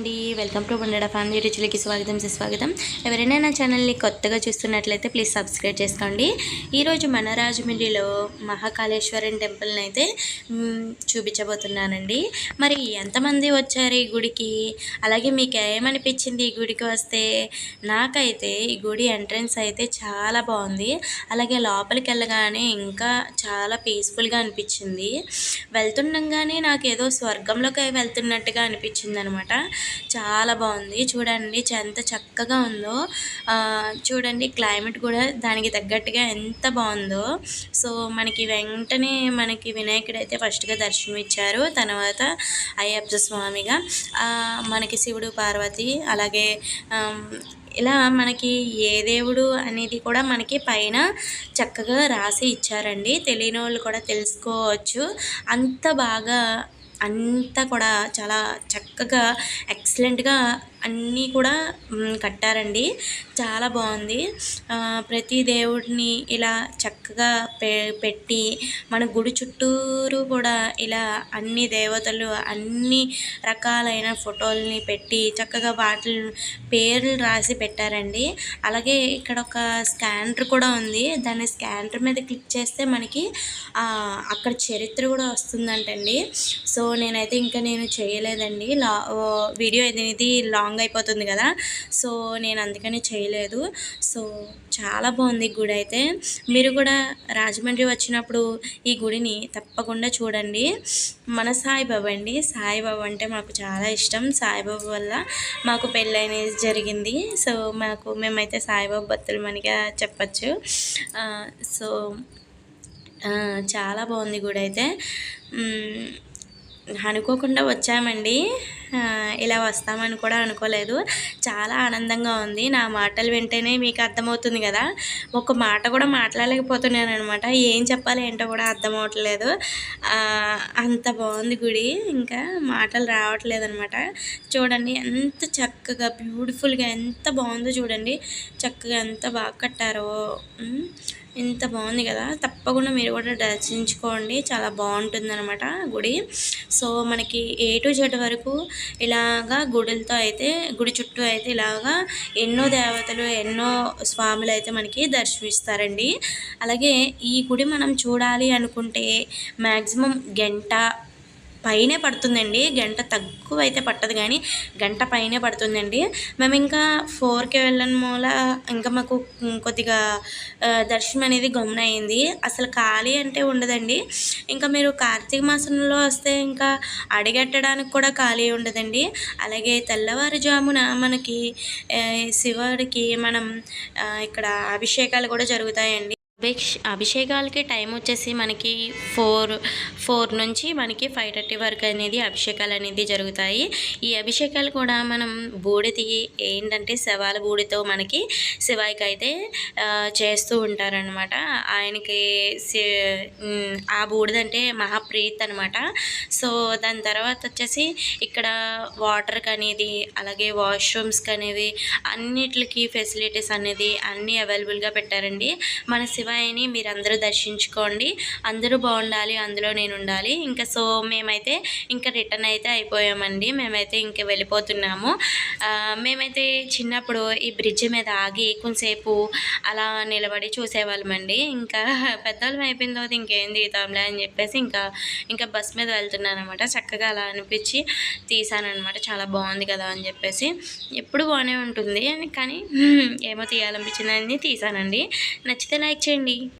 అండి, welcome to wonder family రుచులకి స్వాగతం సుస్వాగతం. ఎవరైనా నా ఛానల్ని కొత్తగా చూస్తున్నట్లయితే ప్లీజ్ సబ్స్క్రైబ్ చేసుకోండి. ఈరోజు మన రాజమండ్రిలో మహాకాళేశ్వరం టెంపుల్ని అయితే చూపించబోతున్నానండి. మరి ఎంతమంది వచ్చారు ఈ గుడికి, అలాగే మీకు ఏమనిపించింది ఈ గుడికి వస్తే? నాకైతే ఈ గుడి ఎంట్రన్స్ అయితే చాలా బాగుంది. అలాగే లోపలికి వెళ్ళగానే ఇంకా చాలా పీస్ఫుల్గా అనిపించింది. వెళ్తుండగానే నాకు ఏదో స్వర్గంలోకి వెళ్తున్నట్టుగా అనిపించింది అనమాట. చాలా బాగుంది. చూడండి ఎంత చక్కగా ఉందో. చూడండి క్లైమేట్ కూడా దానికి తగ్గట్టుగా ఎంత బాగుందో. సో మనకి వెంటనే వినాయకుడు అయితే ఫస్ట్గా దర్శనం ఇచ్చారు, తర్వాత అయ్యప్ప స్వామిగా మనకి శివుడు పార్వతి, అలాగే ఇలా మనకి ఏ దేవుడు అనేది కూడా మనకి పైన చక్కగా రాసి ఇచ్చారండి. తెలియని వాళ్ళు కూడా తెలుసుకోవచ్చు. అంత బాగా అంతా కూడా చాలా చక్కగా ఎక్సలెంట్గా అన్నీ కూడా కట్టారండి. చాలా బాగుంది. ప్రతి దేవుడిని ఇలా చక్కగా పెట్టి మన గుడి చుట్టూరు కూడా ఇలా అన్ని దేవతలు అన్ని రకాలైన ఫోటోల్ని పెట్టి చక్కగా వాటి పేర్లు రాసి పెట్టారండి. అలాగే ఇక్కడ ఒక స్కానర్ కూడా ఉంది. దాన్ని స్కానర్ మీద క్లిక్ చేస్తే మనకి అక్కడ చరిత్ర కూడా వస్తుందంటండి. సో నేనైతే నేను చేయలేదండి. వీడియో అనేది లాంగ్ అయిపోతుంది కదా, సో నేను అందుకని చేయలేదు. సో చాలా బాగుంది గుడి అయితే. మీరు కూడా రాజమండ్రి వచ్చినప్పుడు ఈ గుడిని తప్పకుండా చూడండి. మన సాయిబాబా అండి. సాయిబాబా అంటే మాకు చాలా ఇష్టం. సాయిబాబా వల్ల మాకు పెళ్ళి అనేది జరిగింది. సో మేమైతే సాయిబాబా భక్తులమనిగా చెప్పచ్చు. సో చాలా బాగుంది గుడి అయితే. అనుకోకుండా వచ్చామండి. ఇలా వస్తామని కూడా అనుకోలేదు. చాలా ఆనందంగా ఉంది. నా మాటలు వింటేనే మీకు అర్థమవుతుంది కదా, ఒక మాట కూడా మాట్లాడలేకపోతున్నాను అనమాట. ఏం చెప్పాలి ఏంటో కూడా అర్థమవట్లేదు. అంత బాగుంది గుడి, ఇంకా మాటలు రావట్లేదు అనమాట. చూడండి ఎంత చక్కగా బ్యూటిఫుల్గా ఎంత బాగుందో చూడండి. చక్కగా ఎంత బాగా కట్టారో, ఎంత బాగుంది కదా. తప్పకుండా మీరు కూడా దర్శించుకోండి. చాలా బాగుంటుంది అనమాట గుడి. సో మనకి A to Z వరకు ఇలాగా గుడులతో అయితే, గుడి చుట్టూ అయితే ఇలాగా ఎన్నో దేవతలు ఎన్నో స్వాములు అయితే మనకి దర్శనమిస్తారండి. అలాగే ఈ గుడి మనం చూడాలి అనుకుంటే మ్యాక్సిమం గంట పైనే పడుతుందండి. గంట తక్కువ అయితే పట్టదు, కానీ గంట పైనే పడుతుందండి. మేము ఇంకా 4కి వెళ్ళని మూల ఇంకా మాకు కొద్దిగా దర్శనం అనేది గమనం అయింది. అసలు ఖాళీ అంటే ఉండదండి. ఇంకా మీరు కార్తీక మాసంలో వస్తే ఇంకా అడిగెట్టడానికి కూడా ఖాళీ ఉండదండి. అలాగే తెల్లవారుజామున మనకి శివుడికి ఇక్కడ అభిషేకాలు కూడా జరుగుతాయండి. అభిషేకాలకి టైం వచ్చేసి మనకి 4 నుంచి మనకి 5:30 వరకు అనేది అభిషేకాలు అనేది జరుగుతాయి. ఈ అభిషేకాలు కూడా మనం బూడిది ఏంటంటే శవాల బూడితో మనకి శివాయికి అయితే చేస్తూ ఉంటారనమాట. ఆయనకి ఆ బూడిదంటే మహాప్రీత్ అనమాట. సో దాని తర్వాత వచ్చేసి ఇక్కడ వాటర్కి అనేది, అలాగే వాష్రూమ్స్కి అనేవి అన్నిటికి ఫెసిలిటీస్ అనేది అన్నీ అవైలబుల్గా పెట్టారండి. మన శివాయిని మీరందరూ దర్శించుకోండి. అందరూ బాగుండాలి, అందులో నేను ఉండాలి. ఇంకా సో మేమైతే ఇంకా రిటర్న్ అయితే అయిపోయామండి. మేమైతే ఇంకా వెళ్ళిపోతున్నాము. మేమైతే చిన్నప్పుడు ఈ బ్రిడ్జి మీద ఆగి కొంతసేపు అలా నిలబడి చూసేవాళ్ళమండి. ఇంకా పెద్దవాళ్ళం అయిపోయిన తర్వాత ఇంకేం దిగుతాంలే అని చెప్పేసి ఇంకా బస్ మీద వెళ్తున్నాను అనమాట. చక్కగా అలా అనిపించి తీసానమాట. చాలా బాగుంది కదా అని చెప్పేసి. ఎప్పుడు బాగానే ఉంటుంది కానీ ఏమో తీయాలనిపించిందని తీసానండి. నచ్చితే లైక్ చేయండి.